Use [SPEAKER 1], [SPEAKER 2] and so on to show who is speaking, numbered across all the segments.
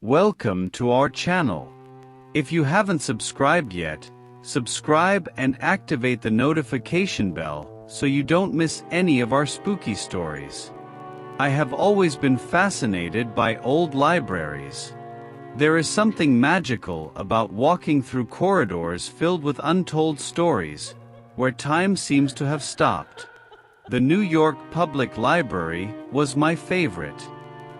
[SPEAKER 1] Welcome to our channel. If you haven't subscribed yet, subscribe and activate the notification bell so you don't miss any of our spooky stories. I have always been fascinated by old libraries. There is something magical about walking through corridors filled with untold stories, where time seems to have stopped. The New York Public Library was my favorite.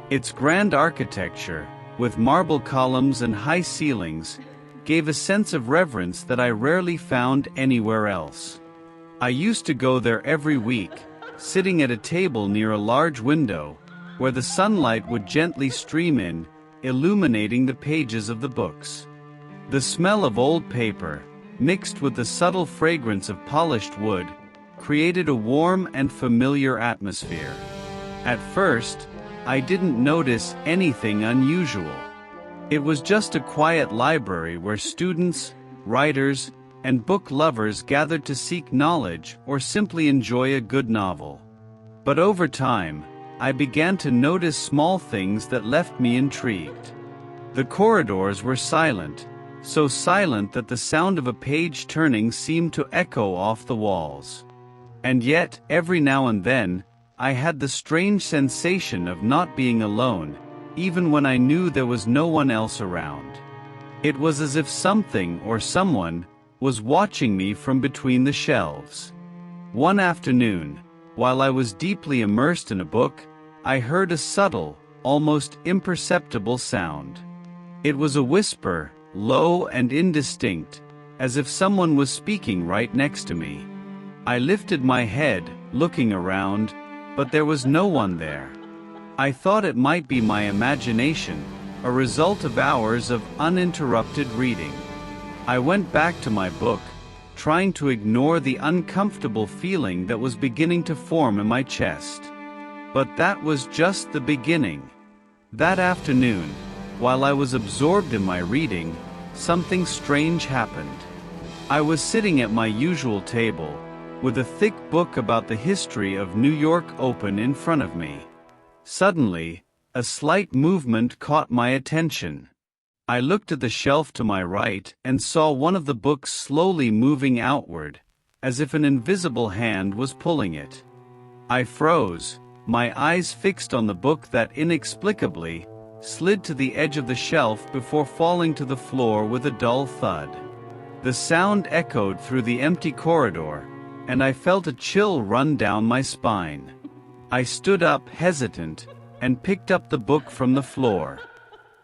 [SPEAKER 1] Its grand architecture, with marble columns and high ceilings, gave a sense of reverence that I rarely found anywhere else. I used to go there every week, sitting at a table near a large window, where the sunlight would gently stream in, illuminating the pages of the books. The smell of old paper, mixed with the subtle fragrance of polished wood, created a warm and familiar atmosphere. At first, I didn't notice anything unusual. It was just a quiet library where students, writers, and book lovers gathered to seek knowledge or simply enjoy a good novel. But over time, I began to notice small things that left me intrigued. The corridors were silent, so silent that the sound of a page turning seemed to echo off the walls. And yet, every now and then, I had the strange sensation of not being alone, even when I knew there was no one else around. It was as if something or someone was watching me from between the shelves. One afternoon, while I was deeply immersed in a book, I heard a subtle, almost imperceptible sound. It was a whisper, low and indistinct, as if someone was speaking right next to me. I lifted my head, looking around, but there was no one there. I thought it might be my imagination, a result of hours of uninterrupted reading. I went back to my book, trying to ignore the uncomfortable feeling that was beginning to form in my chest. But that was just the beginning. That afternoon, while I was absorbed in my reading, something strange happened. I was sitting at my usual table, with a thick book about the history of New York open in front of me. Suddenly, a slight movement caught my attention. I looked at the shelf to my right and saw one of the books slowly moving outward, as if an invisible hand was pulling it. I froze, my eyes fixed on the book that inexplicably slid to the edge of the shelf before falling to the floor with a dull thud. The sound echoed through the empty corridor, and I felt a chill run down my spine. I stood up hesitant and picked up the book from the floor.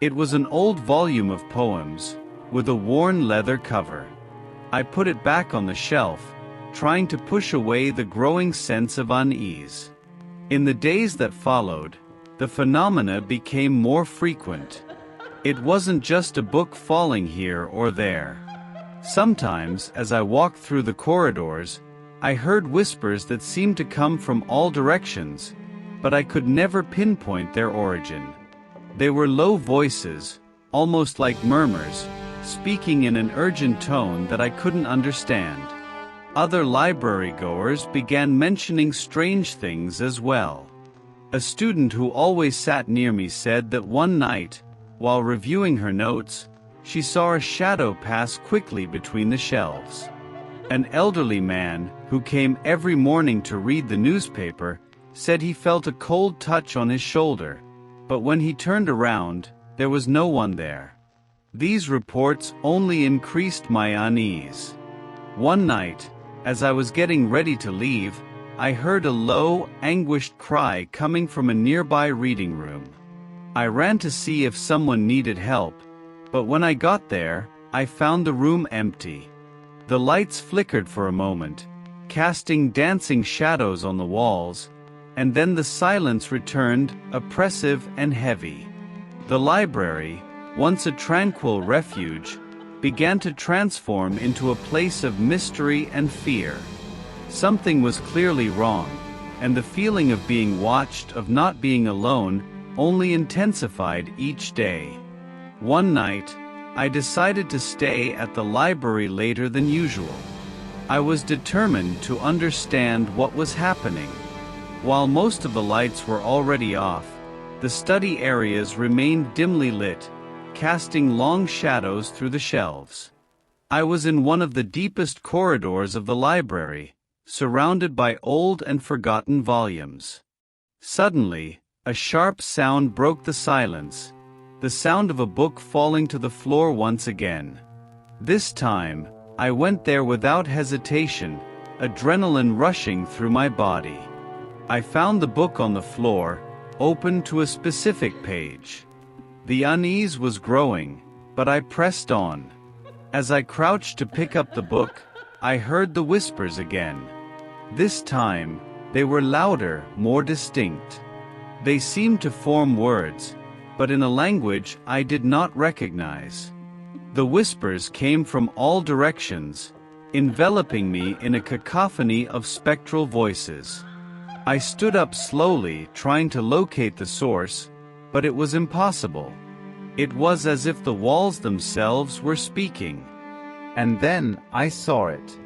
[SPEAKER 1] It was an old volume of poems, with a worn leather cover. I put it back on the shelf, trying to push away the growing sense of unease. In the days that followed, the phenomena became more frequent. It wasn't just a book falling here or there. Sometimes, as I walked through the corridors, I heard whispers that seemed to come from all directions, but I could never pinpoint their origin. They were low voices, almost like murmurs, speaking in an urgent tone that I couldn't understand. Other library-goers began mentioning strange things as well. A student who always sat near me said that one night, while reviewing her notes, she saw a shadow pass quickly between the shelves. An elderly man, who came every morning to read the newspaper, said he felt a cold touch on his shoulder, but when he turned around, there was no one there. These reports only increased my unease. One night, as I was getting ready to leave, I heard a low, anguished cry coming from a nearby reading room. I ran to see if someone needed help, but when I got there, I found the room empty. The lights flickered for a moment, casting dancing shadows on the walls, and then the silence returned, oppressive and heavy. The library, once a tranquil refuge, began to transform into a place of mystery and fear. Something was clearly wrong, and the feeling of being watched, of not being alone, only intensified each day. One night, I decided to stay at the library later than usual. I was determined to understand what was happening. While most of the lights were already off, the study areas remained dimly lit, casting long shadows through the shelves. I was in one of the deepest corridors of the library, surrounded by old and forgotten volumes. Suddenly, a sharp sound broke the silence, the sound of a book falling to the floor once again. This time, I went there without hesitation, adrenaline rushing through my body. I found the book on the floor, open to a specific page. The unease was growing, but I pressed on. As I crouched to pick up the book, I heard the whispers again. This time, they were louder, more distinct. They seemed to form words, but in a language I did not recognize. The whispers came from all directions, enveloping me in a cacophony of spectral voices. I stood up slowly, trying to locate the source, but it was impossible. It was as if the walls themselves were speaking. And then I saw it.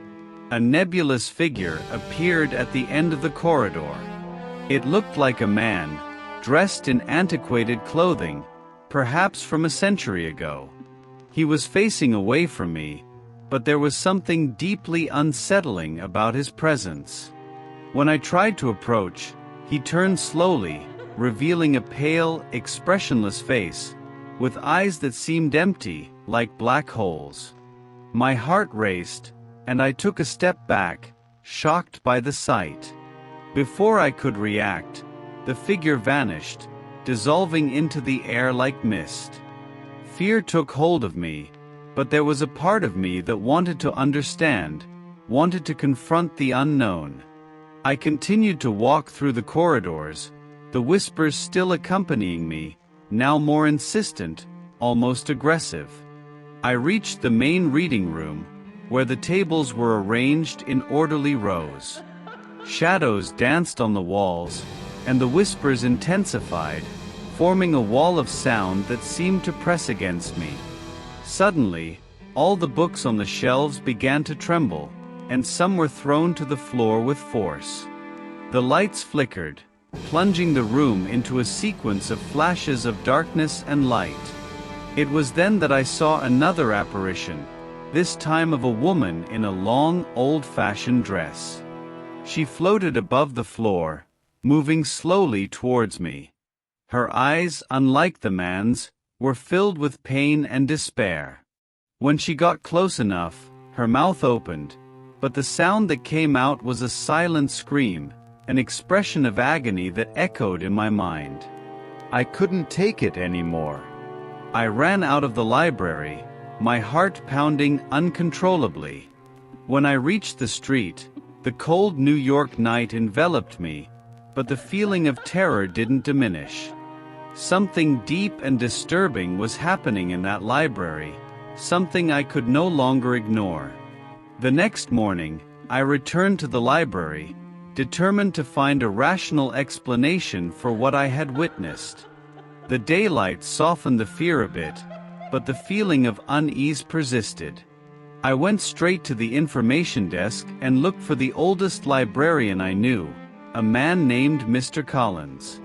[SPEAKER 1] A nebulous figure appeared at the end of the corridor. It looked like a man, dressed in antiquated clothing, perhaps from a century ago. He was facing away from me, but there was something deeply unsettling about his presence. When I tried to approach, he turned slowly, revealing a pale, expressionless face, with eyes that seemed empty, like black holes. My heart raced, and I took a step back, shocked by the sight. Before I could react, the figure vanished, dissolving into the air like mist. Fear took hold of me, but there was a part of me that wanted to understand, wanted to confront the unknown. I continued to walk through the corridors, the whispers still accompanying me, now more insistent, almost aggressive. I reached the main reading room, where the tables were arranged in orderly rows. Shadows danced on the walls, and the whispers intensified, forming a wall of sound that seemed to press against me. Suddenly, all the books on the shelves began to tremble, and some were thrown to the floor with force. The lights flickered, plunging the room into a sequence of flashes of darkness and light. It was then that I saw another apparition, this time of a woman in a long, old-fashioned dress. She floated above the floor, moving slowly towards me. Her eyes, unlike the man's, were filled with pain and despair. When she got close enough, her mouth opened, but the sound that came out was a silent scream, an expression of agony that echoed in my mind. I couldn't take it anymore. I ran out of the library, my heart pounding uncontrollably. When I reached the street, the cold New York night enveloped me, but the feeling of terror didn't diminish. Something deep and disturbing was happening in that library, something I could no longer ignore. The next morning, I returned to the library, determined to find a rational explanation for what I had witnessed. The daylight softened the fear a bit, but the feeling of unease persisted. I went straight to the information desk and looked for the oldest librarian I knew, a man named Mr. Collins.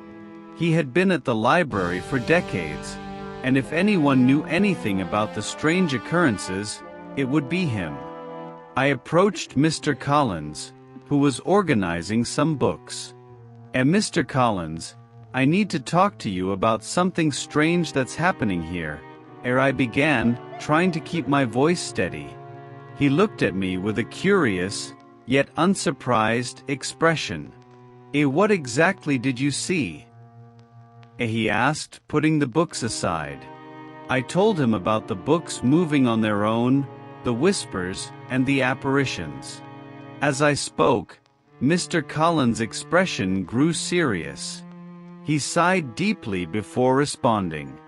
[SPEAKER 1] He had been at the library for decades, and if anyone knew anything about the strange occurrences, it would be him. I approached Mr. Collins, who was organizing some books. Mr. Collins, I need to talk to you about something strange that's happening here, I began, trying to keep my voice steady. He looked at me with a curious, yet unsurprised, expression. What exactly did you see? He asked, putting the books aside. I told him about the books moving on their own, the whispers, and the apparitions. As I spoke, Mr. Collins' expression grew serious. He sighed deeply before responding.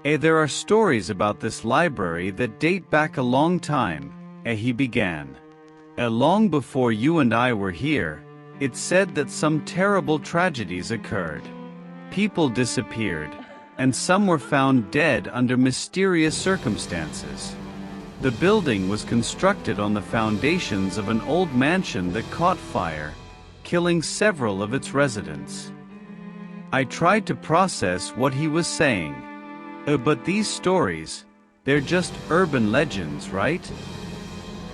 [SPEAKER 1] There are stories about this library that date back a long time, he began. Long before you and I were here, it's said that some terrible tragedies occurred. People disappeared, and some were found dead under mysterious circumstances. The building was constructed on the foundations of an old mansion that caught fire, killing several of its residents. I tried to process what he was saying. But these stories, they're just urban legends, right?"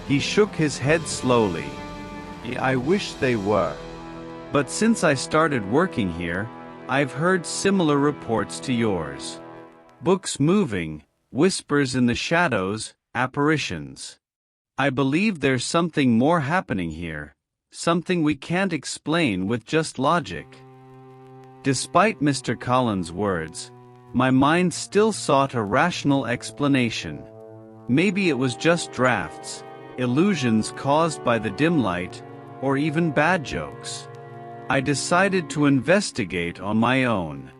[SPEAKER 1] He shook his head slowly. "I wish they were. But since I started working here, I've heard similar reports to yours. Books moving, whispers in the shadows, apparitions. I believe there's something more happening here, something we can't explain with just logic." Despite Mr. Collins' words, my mind still sought a rational explanation. Maybe it was just drafts, illusions caused by the dim light, or even bad jokes. I decided to investigate on my own.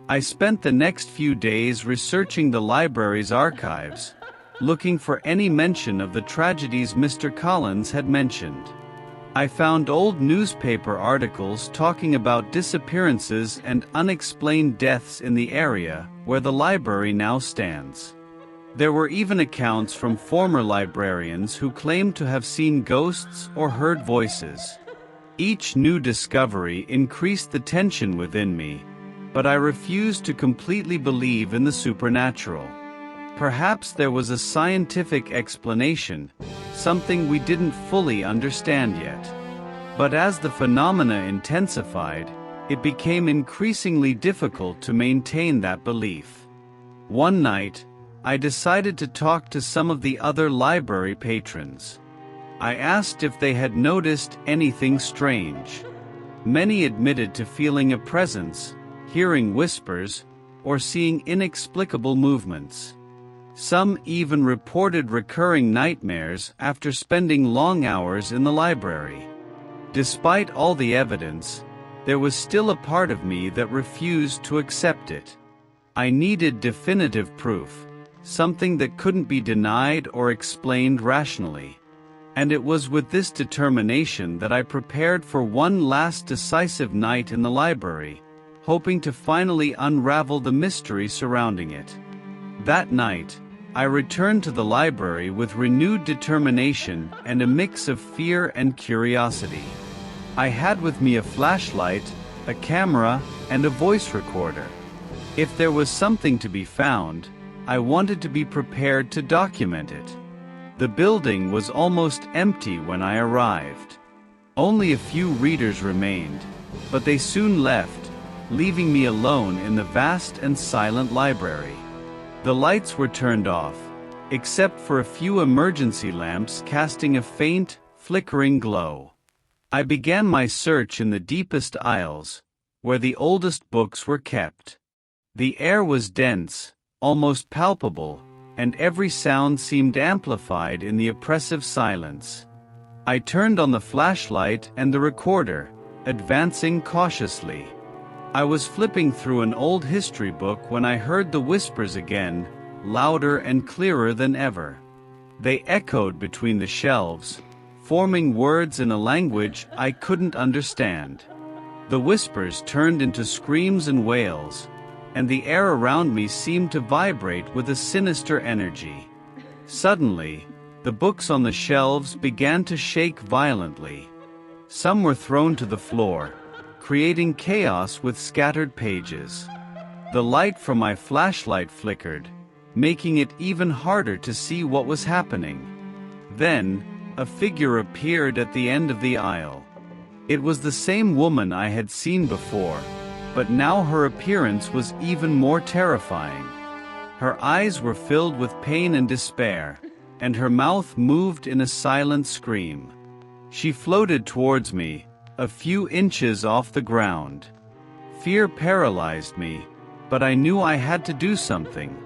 [SPEAKER 1] I spent the next few days researching the library's archives, looking for any mention of the tragedies Mr. Collins had mentioned. I found old newspaper articles talking about disappearances and unexplained deaths in the area where the library now stands. There were even accounts from former librarians who claimed to have seen ghosts or heard voices. Each new discovery increased the tension within me, but I refused to completely believe in the supernatural. Perhaps there was a scientific explanation, something we didn't fully understand yet. But as the phenomena intensified, it became increasingly difficult to maintain that belief. One night, I decided to talk to some of the other library patrons. I asked if they had noticed anything strange. Many admitted to feeling a presence, hearing whispers, or seeing inexplicable movements. Some even reported recurring nightmares after spending long hours in the library. Despite all the evidence, there was still a part of me that refused to accept it. I needed definitive proof, something that couldn't be denied or explained rationally. And it was with this determination that I prepared for one last decisive night in the library, hoping to finally unravel the mystery surrounding it. That night, I returned to the library with renewed determination and a mix of fear and curiosity. I had with me a flashlight, a camera, and a voice recorder. If there was something to be found, I wanted to be prepared to document it. The building was almost empty when I arrived. Only a few readers remained, but they soon left, leaving me alone in the vast and silent library. The lights were turned off, except for a few emergency lamps casting a faint, flickering glow. I began my search in the deepest aisles, where the oldest books were kept. The air was dense, almost palpable, and every sound seemed amplified in the oppressive silence. I turned on the flashlight and the recorder, advancing cautiously. I was flipping through an old history book when I heard the whispers again, louder and clearer than ever. They echoed between the shelves, forming words in a language I couldn't understand. The whispers turned into screams and wails, and the air around me seemed to vibrate with a sinister energy. Suddenly, the books on the shelves began to shake violently. Some were thrown to the floor, creating chaos with scattered pages. The light from my flashlight flickered, making it even harder to see what was happening. Then, a figure appeared at the end of the aisle. It was the same woman I had seen before, but now her appearance was even more terrifying. Her eyes were filled with pain and despair, and her mouth moved in a silent scream. She floated towards me, a few inches off the ground. Fear paralyzed me, but I knew I had to do something.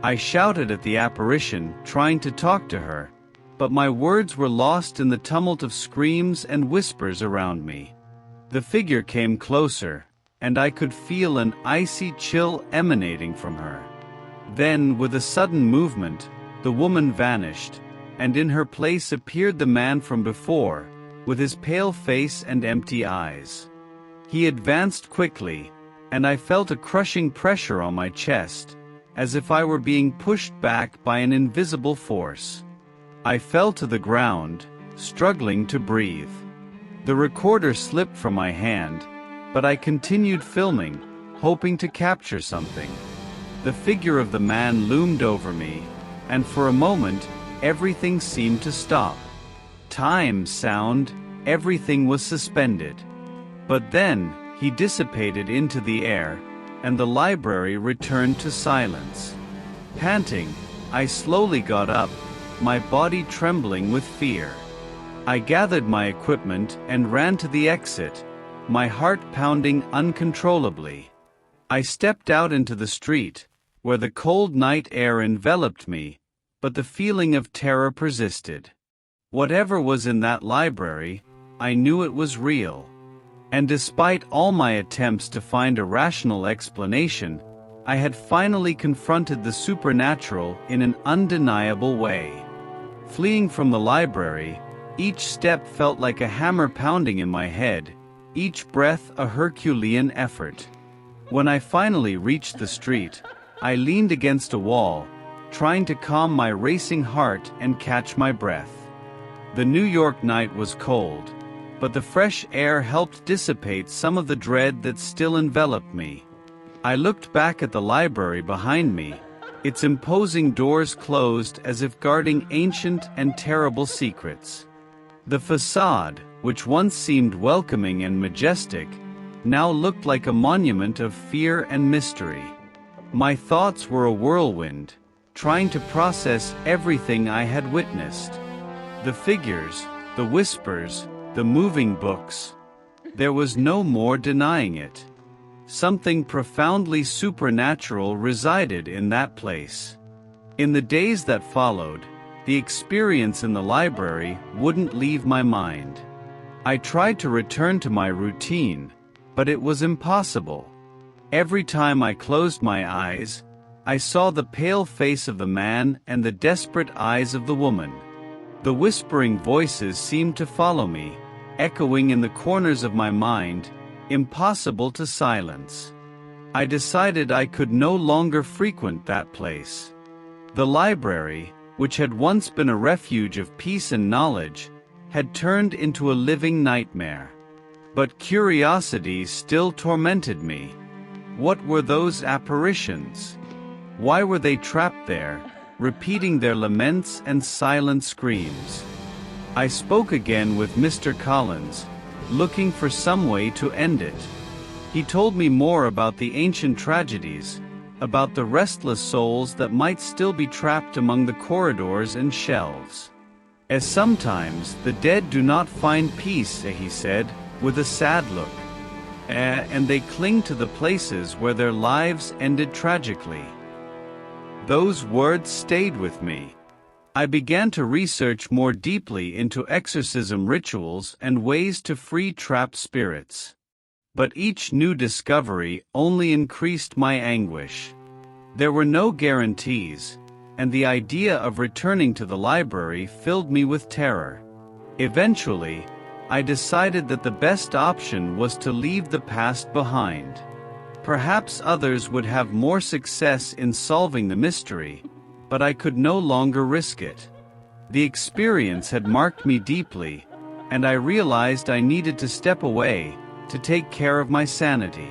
[SPEAKER 1] I shouted at the apparition, trying to talk to her, but my words were lost in the tumult of screams and whispers around me. The figure came closer, and I could feel an icy chill emanating from her. Then, with a sudden movement, the woman vanished, and in her place appeared the man from before, with his pale face and empty eyes. He advanced quickly, and I felt a crushing pressure on my chest, as if I were being pushed back by an invisible force. I fell to the ground, struggling to breathe. The recorder slipped from my hand, but I continued filming, hoping to capture something. The figure of the man loomed over me, and for a moment, everything seemed to stop. Time, sound, everything was suspended. But then, he dissipated into the air, and the library returned to silence. Panting, I slowly got up, my body trembling with fear. I gathered my equipment and ran to the exit, my heart pounding uncontrollably. I stepped out into the street, where the cold night air enveloped me, but the feeling of terror persisted. Whatever was in that library, I knew it was real. And despite all my attempts to find a rational explanation, I had finally confronted the supernatural in an undeniable way. Fleeing from the library, each step felt like a hammer pounding in my head, each breath a Herculean effort. When I finally reached the street, I leaned against a wall, trying to calm my racing heart and catch my breath. The New York night was cold, but the fresh air helped dissipate some of the dread that still enveloped me. I looked back at the library behind me, its imposing doors closed as if guarding ancient and terrible secrets. The facade, which once seemed welcoming and majestic, now looked like a monument of fear and mystery. My thoughts were a whirlwind, trying to process everything I had witnessed. The figures, the whispers, the moving books. There was no more denying it. Something profoundly supernatural resided in that place. In the days that followed, the experience in the library wouldn't leave my mind. I tried to return to my routine, but it was impossible. Every time I closed my eyes, I saw the pale face of the man and the desperate eyes of the woman. The whispering voices seemed to follow me, echoing in the corners of my mind, impossible to silence. I decided I could no longer frequent that place. The library, which had once been a refuge of peace and knowledge, had turned into a living nightmare. But curiosity still tormented me. What were those apparitions? Why were they trapped there, repeating their laments and silent screams? I spoke again with Mr. Collins, looking for some way to end it. He told me more about the ancient tragedies, about the restless souls that might still be trapped among the corridors and shelves. As sometimes the dead do not find peace, he said, with a sad look, and they cling to the places where their lives ended tragically. Those words stayed with me. I began to research more deeply into exorcism rituals and ways to free trapped spirits. But each new discovery only increased my anguish. There were no guarantees, and the idea of returning to the library filled me with terror. Eventually, I decided that the best option was to leave the past behind. Perhaps others would have more success in solving the mystery, but I could no longer risk it. The experience had marked me deeply, and I realized I needed to step away to take care of my sanity.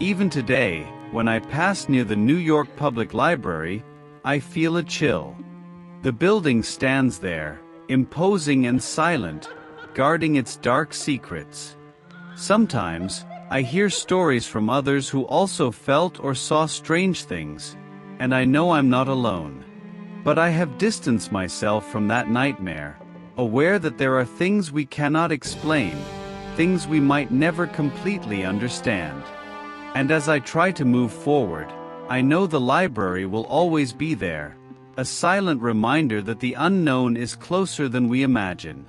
[SPEAKER 1] Even today, when I pass near the New York Public Library, I feel a chill. The building stands there, imposing and silent, guarding its dark secrets. Sometimes, I hear stories from others who also felt or saw strange things, and I know I'm not alone. But I have distanced myself from that nightmare, aware that there are things we cannot explain, things we might never completely understand. And as I try to move forward, I know the library will always be there, a silent reminder that the unknown is closer than we imagine.